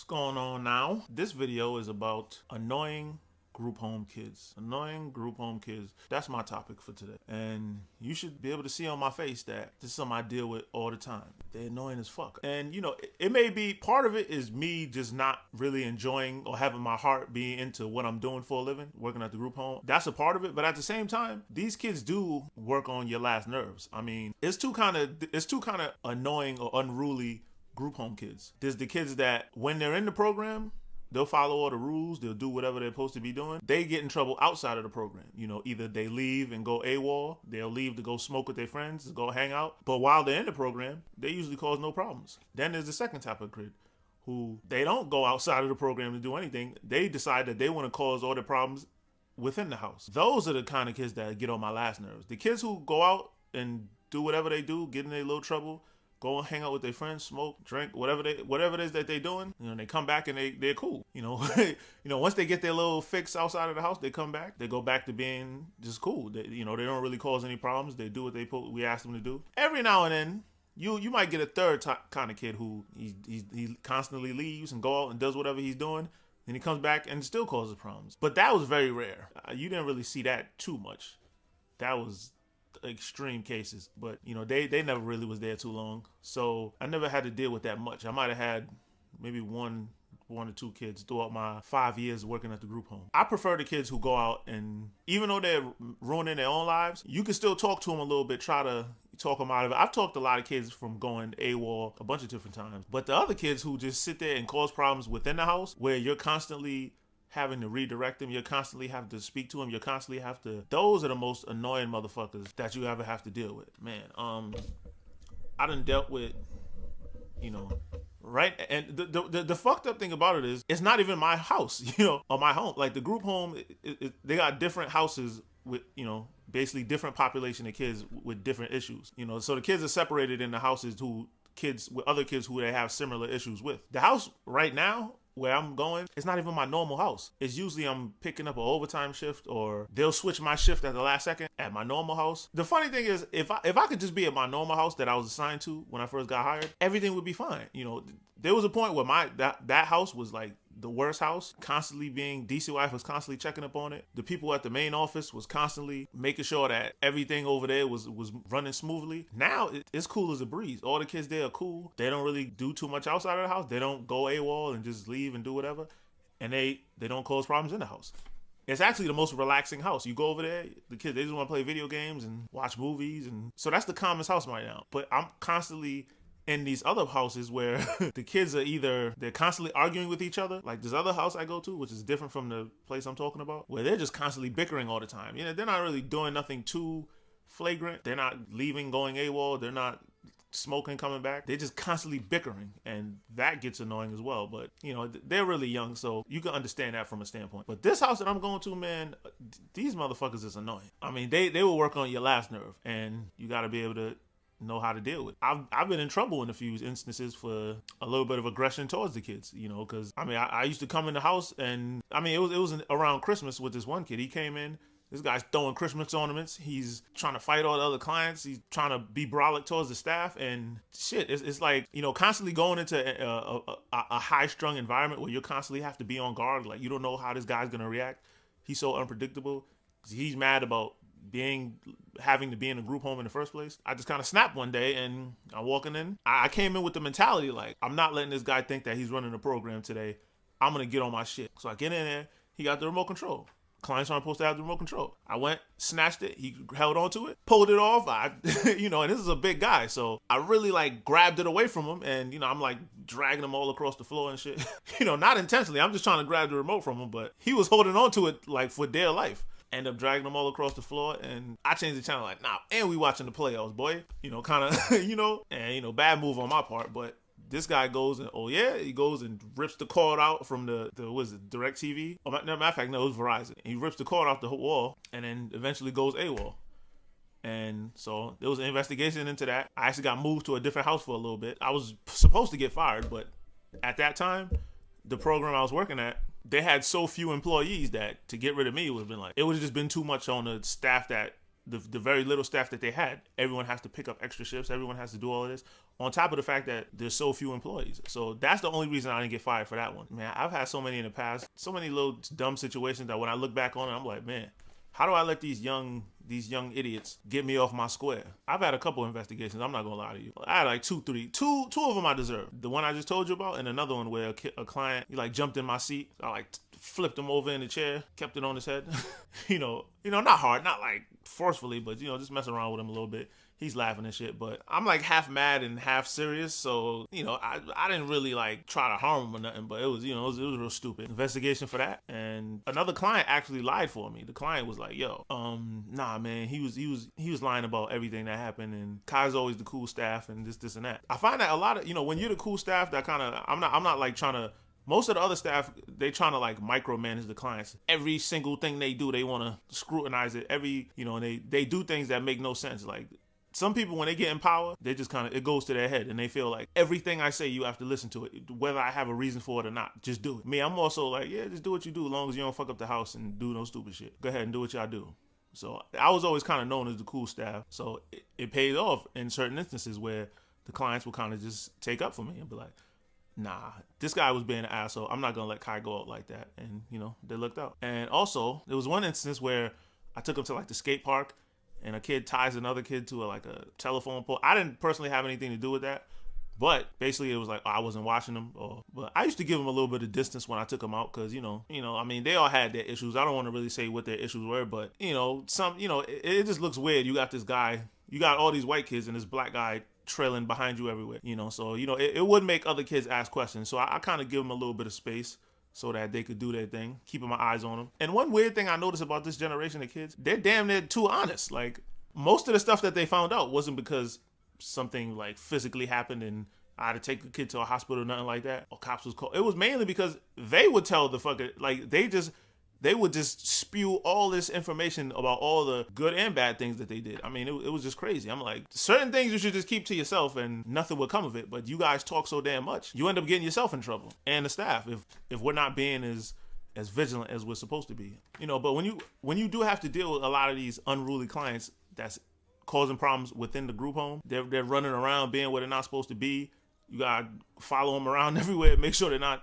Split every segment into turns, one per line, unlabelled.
going on now? This video is about annoying group home kids. Annoying group home kids. That's my topic for today. And you should be able to see on my face that this is something I deal with all the time. They're annoying as fuck. And you know, it may be, part of it is me just not really enjoying or having my heart be into what I'm doing for a living, working at the group home. That's a part of it. But at the same time, these kids do work on your last nerves. I mean, it's two kind of annoying or unruly group home kids. There's the kids that when they're in the program, they'll follow all the rules. They'll do whatever they're supposed to be doing. They get in trouble outside of the program. You know, either they leave and go AWOL. They'll leave to go smoke with their friends, to go hang out. But while they're in the program, they usually cause no problems. Then there's the second type of kid who they don't go outside of the program to do anything. They decide that they want to cause all the problems within the house. Those are the kind of kids that get on my last nerves. The kids who go out and do whatever they do, get in their little trouble, go and hang out with their friends, smoke, drink, whatever it is that they're doing. You know, they come back and they're cool. You know, once they get their little fix outside of the house, they come back. They go back to being just cool. They don't really cause any problems. They do what we ask them to do. Every now and then, you might get a third kind of kid who he constantly leaves and go out and does whatever he's doing. Then he comes back and still causes problems. But that was very rare. You didn't really see that too much. That was extreme cases, but you know, they never really was there too long, so I never had to deal with that much. I might have had maybe one or two kids throughout my 5 years working at the group home. I prefer the kids who go out, and even though they're ruining their own lives, you can still talk to them a little bit, try to talk them out of it. I've talked to a lot of kids from going AWOL a bunch of different times, but the other kids who just sit there and cause problems within the house, where you're constantly having to redirect them, you constantly have to speak to them, you constantly have to, those are the most annoying motherfuckers that you ever have to deal with. Man, I done dealt with, you know, right? And the fucked up thing about it is, it's not even my house, you know, or my home. Like the group home, they got different houses with, you know, basically different population of kids with different issues. You know, so the kids are separated in the houses kids with other kids who they have similar issues with. The house right now where I'm going, it's not even my normal house. It's usually I'm picking up an overtime shift, or they'll switch my shift at the last second at my normal house. The funny thing is, if I could just be at my normal house that I was assigned to when I first got hired, everything would be fine. You know, there was a point where that house was like the worst house. Constantly being, DC wife was constantly checking up on it. The people at the main office was constantly making sure that everything over there was running smoothly. Now it's cool as a breeze. All the kids there are cool. They don't really do too much outside of the house. They don't go AWOL and just leave and do whatever. And they don't cause problems in the house. It's actually the most relaxing house. You go over there, the kids, they just want to play video games and watch movies. And so that's the calmest house right now. But I'm constantly in these other houses where the kids are they're constantly arguing with each other. Like this other house I go to, which is different from the place I'm talking about, where they're just constantly bickering all the time. You know, they're not really doing nothing too flagrant. They're not leaving, going AWOL. They're not smoking, coming back. They're just constantly bickering, and that gets annoying as well. But you know, they're really young, so you can understand that from a standpoint. But this house that I'm going to, man, these motherfuckers is annoying. I mean, they will work on your last nerve, and you got to be able to know how to deal with it. I've been in trouble in a few instances for a little bit of aggression towards the kids, you know, because I mean, I used to come in the house, and I mean, it was around Christmas with this one kid. He came in, this guy's throwing Christmas ornaments, he's trying to fight all the other clients, he's trying to be brolic towards the staff, and shit, it's like, you know, constantly going into a high-strung environment where you constantly have to be on guard. Like, you don't know how this guy's gonna react. He's so unpredictable. He's mad about having to be in a group home in the first place. I just kind of snapped one day, and I'm walking in. I came in with the mentality like, I'm not letting this guy think that he's running a program today. I'm gonna get on my shit. So I get in there. He got the remote control. Clients aren't supposed to have the remote control. I went, snatched it. He held onto it, pulled it off. You know, and this is a big guy, so I really like grabbed it away from him, and you know, I'm like dragging him all across the floor and shit. You know, not intentionally. I'm just trying to grab the remote from him, but he was holding onto it like for dear life. End up dragging them all across the floor, and I changed the channel like, nah, and we watching the playoffs, boy. You know, kind of, you know, and, you know, bad move on my part, but this guy goes and, oh yeah, he goes and rips the cord out from the what is it, DirecTV? Oh, matter of fact, no, it was Verizon. He rips the cord off the wall, and then eventually goes AWOL. And so there was an investigation into that. I actually got moved to a different house for a little bit. I was supposed to get fired, but at that time, the program I was working at, they had so few employees that to get rid of me would have been like, it would have just been too much on the staff that the very little staff that they had, everyone has to pick up extra shifts. Everyone has to do all of this on top of the fact that there's so few employees. So that's the only reason I didn't get fired for that one. Man, I've had so many in the past, so many little dumb situations that when I look back on it, I'm like, man, how do I let these young idiots get me off my square? I've had a couple investigations. I'm not gonna lie to you. I had like two of them I deserved. The one I just told you about, and another one where a client, he like jumped in my seat. I like flipped him over in the chair, kept it on his head. you know, not hard, not like forcefully, but just messing around with him a little bit. He's laughing and shit, but I'm like half mad and half serious. So, I didn't really like try to harm him or nothing, but it was, it was real stupid. Investigation for that. And another client actually lied for me. The client was like, yo, nah, man, he was lying about everything that happened. And Kai's always the cool staff and this and that. I find that a lot of, when you're the cool staff, that kind of, I'm not like trying to, most of the other staff, they trying to like micromanage the clients. Every single thing they do, they want to scrutinize it. They do things that make no sense. Like, some people, when they get in power, they just kind of, it goes to their head and they feel like everything I say, you have to listen to it, whether I have a reason for it or not. Just do it. Me, I'm also like, yeah, just do what you do as long as you don't fuck up the house and do no stupid shit. Go ahead and do what y'all do. So I was always kind of known as the cool staff. So it paid off in certain instances where the clients would kind of just take up for me and be like, nah, this guy was being an asshole. I'm not going to let Kai go out like that. And, they looked out. And also, there was one instance where I took him to like the skate park, and a kid ties another kid to a telephone pole. I didn't personally have anything to do with that, but basically it was like, I wasn't watching them. But I used to give them a little bit of distance when I took them out because, I mean, they all had their issues. I don't want to really say what their issues were, but, it just looks weird. You got this guy, you got all these white kids and this black guy trailing behind you everywhere, so, it would make other kids ask questions. So I kind of give them a little bit of space so that they could do their thing, keeping my eyes on them. And one weird thing I noticed about this generation of kids, they're damn near too honest. Like, most of the stuff that they found out wasn't because something like physically happened and I had to take the kid to a hospital or nothing like that, or cops was called. It was mainly because they would tell the fucker, like, they would just spew all this information about all the good and bad things that they did. I mean, it was just crazy. I'm like, certain things you should just keep to yourself and nothing would come of it. But you guys talk so damn much, you end up getting yourself in trouble. And the staff, if we're not being as vigilant as we're supposed to be. But when you do have to deal with a lot of these unruly clients that's causing problems within the group home, they're running around being where they're not supposed to be. You gotta follow them around everywhere, make sure they're not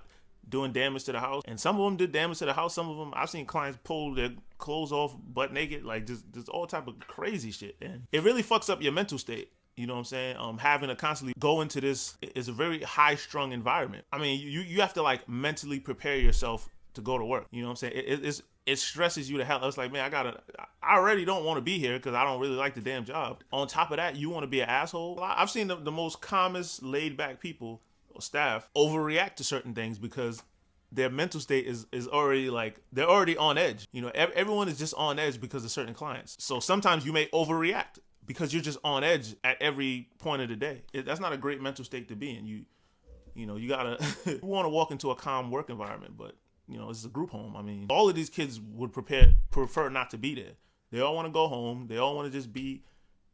doing damage to the house. And some of them did damage to the house. Some of them, I've seen clients pull their clothes off butt naked, like just all type of crazy shit. And it really fucks up your mental state. You know what I'm saying? Having to constantly go into this is a very high strung environment. I mean, you have to like mentally prepare yourself to go to work. You know what I'm saying? It stresses you to hell. It's like, man, I already don't want to be here because I don't really like the damn job. On top of that, you want to be an asshole. I've seen the most calmest, laid back people, staff, overreact to certain things because their mental state is already like, they're already on edge. Everyone is just on edge because of certain clients. So sometimes you may overreact because you're just on edge at every point of the day. That's not a great mental state to be in. You gotta, you want to walk into a calm work environment, but this is a group home. I mean, all of these kids would prefer not to be there. They all want to go home. They all want to just be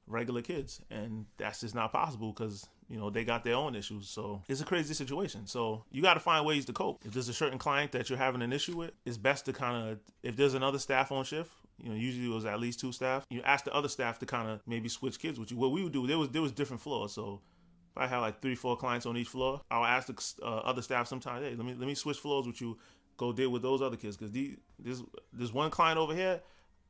regular kids. And that's just not possible because, they got their own issues. So it's a crazy situation. So you got to find ways to cope. If there's a certain client that you're having an issue with, it's best to kind of, if there's another staff on shift, usually it was at least 2 staff, you ask the other staff to kind of maybe switch kids with you. What we would do, there was different floors. So if I had like 3-4 clients on each floor, I'll ask the other staff sometimes, hey, let me switch floors with you. Go deal with those other kids because this one client over here,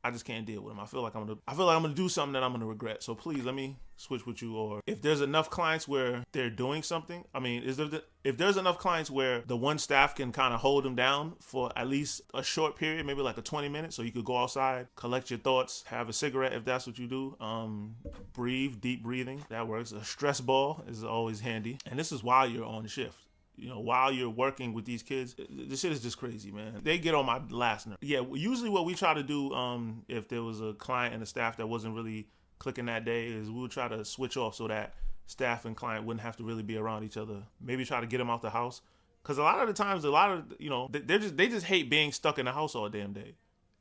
I just can't deal with him. I feel like I'm gonna do something that I'm gonna regret. So please let me switch with you. Or if there's enough clients where they're doing something, I mean, if there's enough clients where the one staff can kind of hold them down for at least a short period, maybe like a 20 minutes, so you could go outside, collect your thoughts, have a cigarette if that's what you do. Breathe, deep breathing, that works. A stress ball is always handy, and this is while you're on shift. While you're working with these kids, this shit is just crazy, man. They get on my last nerve. Yeah, usually what we try to do, if there was a client and a staff that wasn't really clicking that day, is we would try to switch off so that staff and client wouldn't have to really be around each other. Maybe try to get them out the house. Because a lot of the times, they just hate being stuck in the house all damn day.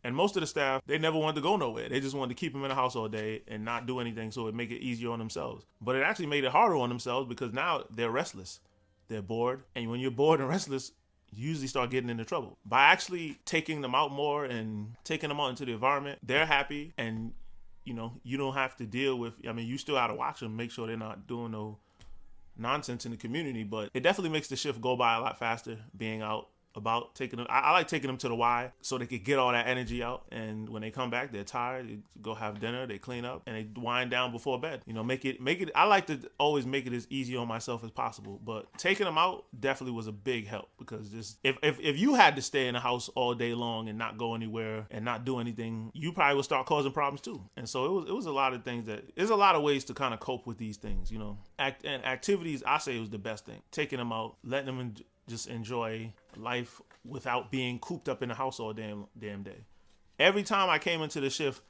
And most of the staff, they never wanted to go nowhere. They just wanted to keep them in the house all day and not do anything so it make it easier on themselves. But it actually made it harder on themselves because now they're restless. They're bored. And when you're bored and restless, you usually start getting into trouble. By actually taking them out more and taking them out into the environment, they're happy and you don't have to deal with, I mean, you still got to watch them, make sure they're not doing no nonsense in the community, but it definitely makes the shift go by a lot faster being out about taking them. I like taking them to the Y so they could get all that energy out, and when they come back, they're tired. They go have dinner, they clean up, and they wind down before bed. Make it. I like to always make it as easy on myself as possible, but taking them out definitely was a big help, because just if you had to stay in the house all day long and not go anywhere and not do anything, you probably would start causing problems too. And so it was a lot of things there's a lot of ways to kind of cope with these things, and activities. I say it was the best thing, taking them out, letting them just enjoy life without being cooped up in the house all damn day. Every time I came into the shift,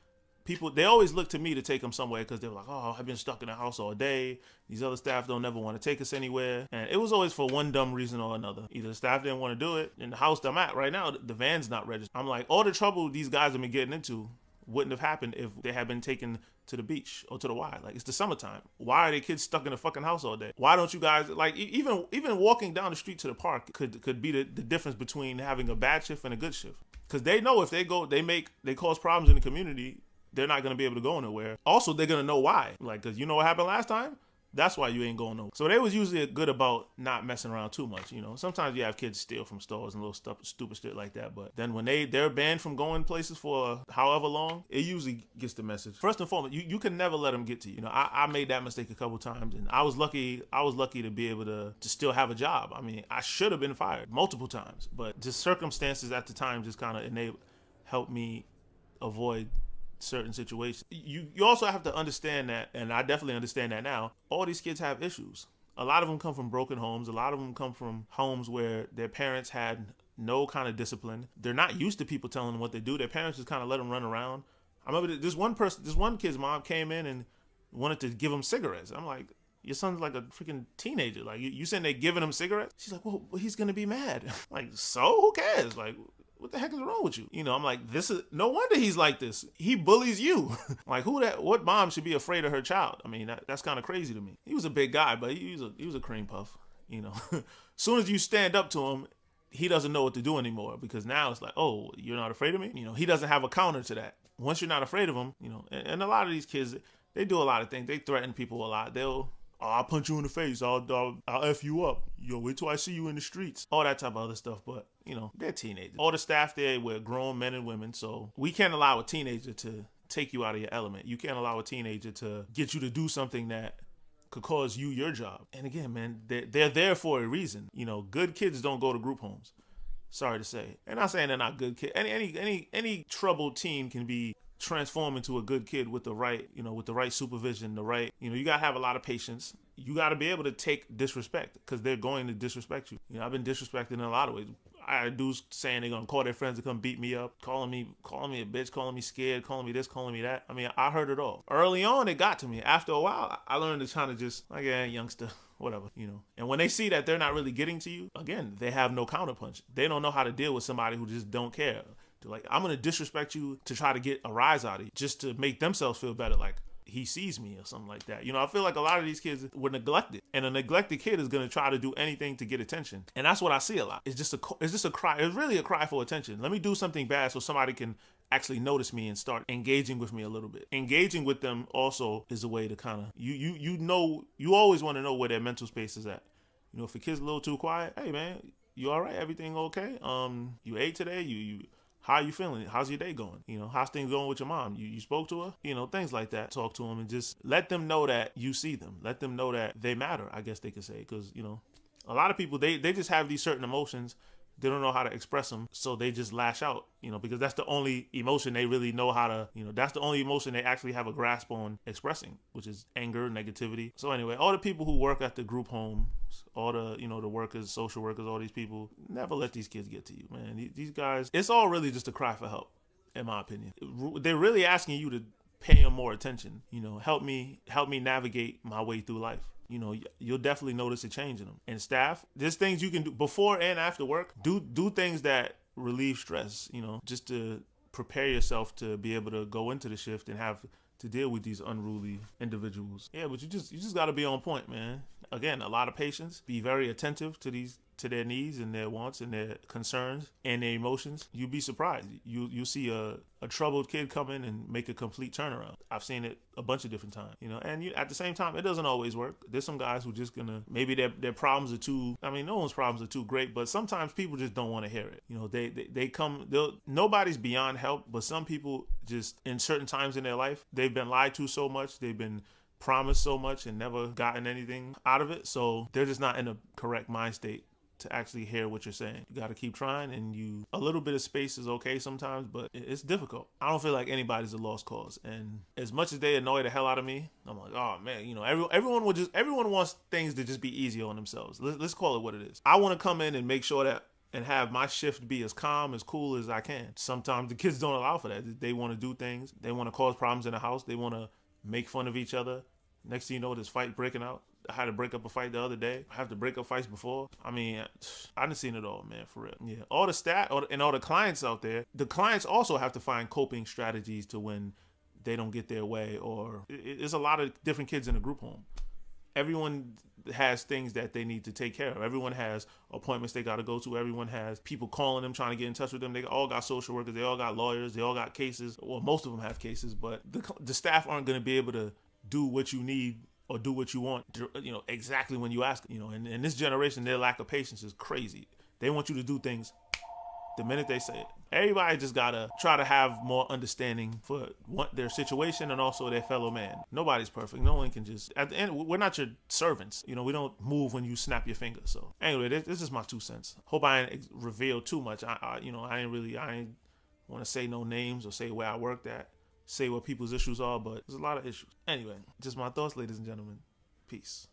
they always look to me to take them somewhere, because they're like, oh, I've been stuck in the house all day. These other staff don't ever want to take us anywhere. And it was always for one dumb reason or another. Either the staff didn't want to do it. In the house that I'm at right now, the van's not registered. I'm like, all the trouble these guys have been getting into wouldn't have happened if they had been taken to the beach or to the Y. Like, it's the summertime. Why are they kids stuck in the fucking house all day? Why don't you guys, like, even walking down the street to the park could be the difference between having a bad shift and a good shift. Because they know if they go, they cause problems in the community, they're not going to be able to go nowhere. Also, they're going to know why. Like, because you know what happened last time? That's why you ain't going nowhere. So they was usually good about not messing around too much. Sometimes you have kids steal from stores and little stuff, stupid shit like that. But then when they're banned from going places for however long, it usually gets the message. First and foremost, you can never let them get to you. I made that mistake a couple times, and I was lucky to be able to still have a job. I mean, I should have been fired multiple times, but just circumstances at the time just kind of helped me avoid certain situations. You also have to understand that, and I definitely understand that now, all these kids have issues. A lot of them come from broken homes. A lot of them come from homes where their parents had no kind of discipline. They're not used to people telling them what they do. Their parents just kind of let them run around. I remember this one kid's mom came in and wanted to give him cigarettes. I'm like, your son's like a freaking teenager. Like, you saying they're giving him cigarettes? She's like, well, he's going to be mad. Like, so who cares? Like, what the heck is wrong with you? I'm like, this is no wonder he's like this. He bullies you. Like, what mom should be afraid of her child? I mean, that's kind of crazy to me. He was a big guy, but he was a cream puff. Soon as you stand up to him, he doesn't know what to do anymore, because now it's like, oh, you're not afraid of me? He doesn't have a counter to that. Once you're not afraid of him, and a lot of these kids, they do a lot of things. They threaten people a lot. I'll punch you in the face. I'll F you up. Wait till I see you in the streets. All that type of other stuff. But, they're teenagers. All the staff there were grown men and women. So we can't allow a teenager to take you out of your element. You can't allow a teenager to get you to do something that could cause you your job. And again, man, they're there for a reason. Good kids don't go to group homes. Sorry to say. And not saying they're not good kids. Any troubled teen can be transform into a good kid with the right supervision, you gotta have a lot of patience. You gotta be able to take disrespect, because they're going to disrespect you. I've been disrespected in a lot of ways. I had dudes saying they're gonna call their friends to come beat me up, calling me a bitch, calling me scared, calling me this, calling me that. I mean, I heard it all. Early on, it got to me. After a while, I learned to kind of just, like, yeah, youngster, whatever, And when they see that they're not really getting to you, again, they have no counterpunch. They don't know how to deal with somebody who just don't care. Like, I'm going to disrespect you to try to get a rise out of you, just to make themselves feel better, like he sees me or something like that. I feel like a lot of these kids were neglected, and a neglected kid is going to try to do anything to get attention. And that's what I see a lot. It's just a cry. It's really a cry for attention. Let me do something bad so somebody can actually notice me and start engaging with me a little bit. Engaging with them also is a way to kind of, you always want to know where their mental space is at. If a kid's a little too quiet, hey man, you all right? Everything okay? You ate today? How are you feeling? How's your day going? How's things going with your mom? You spoke to her? Things like that. Talk to them and just let them know that you see them. Let them know that they matter, I guess they could say. Because, a lot of people, they just have these certain emotions. They don't know how to express them, so they just lash out, because that's the only emotion they really know how to, that's the only emotion they actually have a grasp on expressing, which is anger, negativity. So anyway, all the people who work at the group homes, all the, the workers, social workers, all these people, never let these kids get to you, man. These guys, it's all really just a cry for help, in my opinion. They're really asking you to pay them more attention, help me navigate my way through life. You'll definitely notice a change in them. And staff, there's things you can do before and after work. Do things that relieve stress, just to prepare yourself to be able to go into the shift and have to deal with these unruly individuals. Yeah, but you just got to be on point, man. Again, a lot of patience. Be very attentive to these to their needs and their wants and their concerns and their emotions, you'd be surprised. You see a troubled kid come in and make a complete turnaround. I've seen it a bunch of different times, and at the same time, it doesn't always work. There's some guys who just gonna, maybe their problems are too, no one's problems are too great, but sometimes people just don't want to hear it. They come, nobody's beyond help, but some people just, in certain times in their life, they've been lied to so much, they've been promised so much and never gotten anything out of it, so they're just not in a correct mind state to actually hear what you're saying. You got to keep trying, and a little bit of space is okay sometimes, but it's difficult. I don't feel like anybody's a lost cause, and as much as they annoy the hell out of me, I'm like, oh man, everyone wants things to just be easy on themselves. Let's call it what it is. I want to come in and make sure that and have my shift be as calm, as cool as I can. Sometimes the kids don't allow for that. They want to do things. They want to cause problems in the house. They want to make fun of each other. Next thing you know, there's fight breaking out. I had to break up a fight the other day. I have to break up fights before. I done seen it all, man, for real. Yeah, all the and all the clients out there, the clients also have to find coping strategies to when they don't get their way, or there's a lot of different kids in a group home. Everyone has things that they need to take care of. Everyone has appointments they got to go to. Everyone has people calling them, trying to get in touch with them. They all got social workers. They all got lawyers. They all got cases. Well, most of them have cases, but the staff aren't going to be able to do what you need or do what you want, exactly when you ask. And in this generation, their lack of patience is crazy. They want you to do things the minute they say it. Everybody just gotta try to have more understanding for their situation and also their fellow man. Nobody's perfect. No one can just, at the end, we're not your servants. We don't move when you snap your finger. So anyway, this is my 2 cents. Hope I ain't revealed too much. I ain't want to say no names or say where I worked at, say what people's issues are, but there's a lot of issues. Anyway, just my thoughts, ladies and gentlemen. Peace.